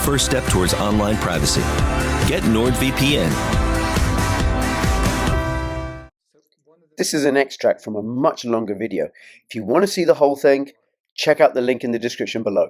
first step towards online privacy. Get NordVPN. This is an extract from a much longer video. If you want to see the whole thing, check out the link in the description below.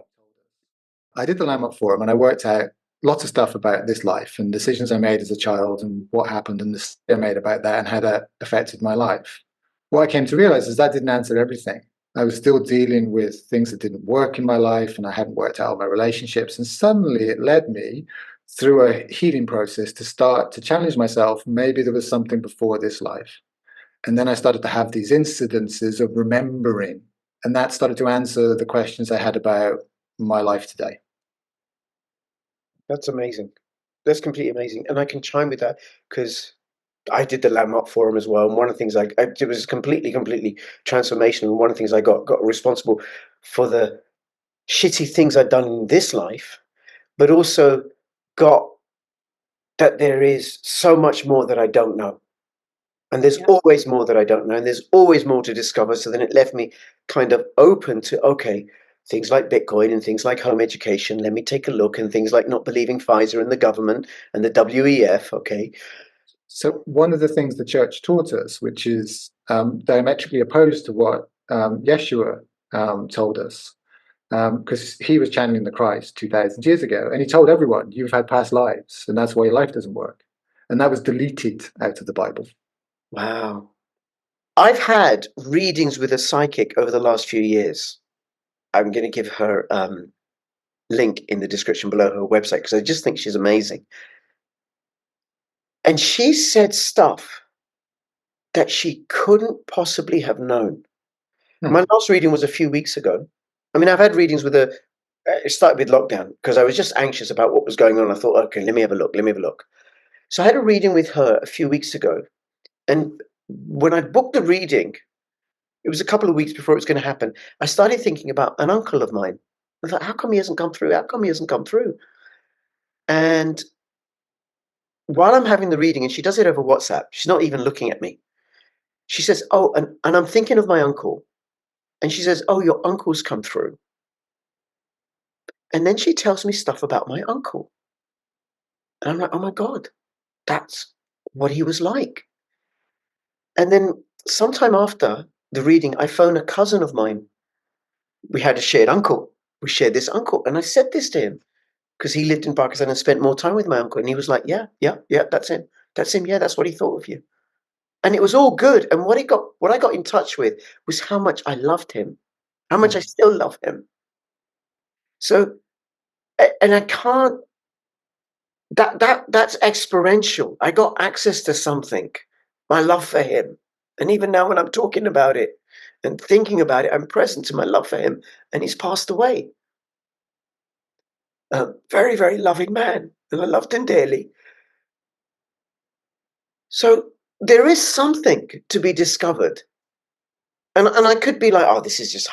I did the Landmark Forum and I worked out lots of stuff about this life and decisions I made as a child and what happened and the stuff I made about that and how that affected my life. What I came to realize is that didn't answer everything. I was still dealing with things that didn't work in my life and I hadn't worked out all my relationships. And suddenly it led me through a healing process to start to challenge myself. Maybe there was something before this life. And then I started to have these incidences of remembering. And that started to answer the questions I had about my life today. That's amazing. That's completely amazing. And I can chime with that because I did the Landmark Forum as well. And one of the things I it was completely transformational. And one of the things I got responsible for the shitty things I'd done in this life, but also got that there is so much more that I don't know. And there's always more that I don't know. And there's always more to discover. So then it left me kind of open to, okay, things like Bitcoin and things like home education, let me take a look, and things like not believing Pfizer and the government and the WEF, okay. So one of the things the church taught us, which is diametrically opposed to what Yeshua told us, because he was channeling the Christ 2,000 years ago, and he told everyone, you've had past lives, and that's why your life doesn't work. And that was deleted out of the Bible. Wow. I've had readings with a psychic over the last few years. I'm going to give her link in the description below, her website, because I just think she's amazing. And she said stuff that she couldn't possibly have known. My last reading was a few weeks ago. I mean, I've had readings with her. It started with lockdown because I was just anxious about what was going on. I thought, okay, let me have a look. So I had a reading with her a few weeks ago. And when I booked the reading, it was a couple of weeks before it was going to happen. I started thinking about an uncle of mine. I thought, how come he hasn't come through? And while I'm having the reading, and she does it over WhatsApp, she's not even looking at me. She says, oh, and I'm thinking of my uncle. And she says, oh, your uncle's come through. And then she tells me stuff about my uncle. And I'm like, oh my God, that's what he was like. And then sometime after the reading, I phone a cousin of mine. We had a shared uncle. We shared this uncle. And I said this to him because he lived in Pakistan and spent more time with my uncle. And he was like, yeah, that's him. That's him. Yeah, that's what he thought of you. And it was all good. And what I got in touch with was how much I loved him, how much I still love him. So, and I can't, that's experiential. I got access to something, my love for him. And even now when I'm talking about it and thinking about it, I'm present to my love for him. And he's passed away. A very, very loving man. And I loved him dearly. So there is something to be discovered. And I could be like, oh, this is just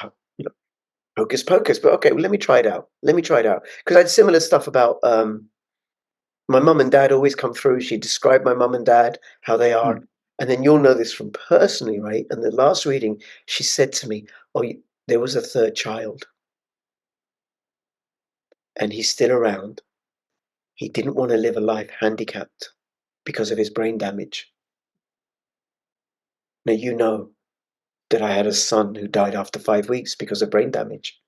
hocus pocus. But okay, well, let me try it out. Because I had similar stuff about my mum and dad always come through. She described my mum and dad, how they are. And then you'll know this from personally, right? And the last reading, she said to me, oh, there was a third child. And he's still around. He didn't want to live a life handicapped because of his brain damage. Now, you know that I had a son who died after 5 weeks because of brain damage.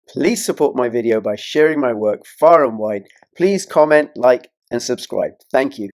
Please support my video by sharing my work far and wide. Please comment, like, and subscribe. Thank you.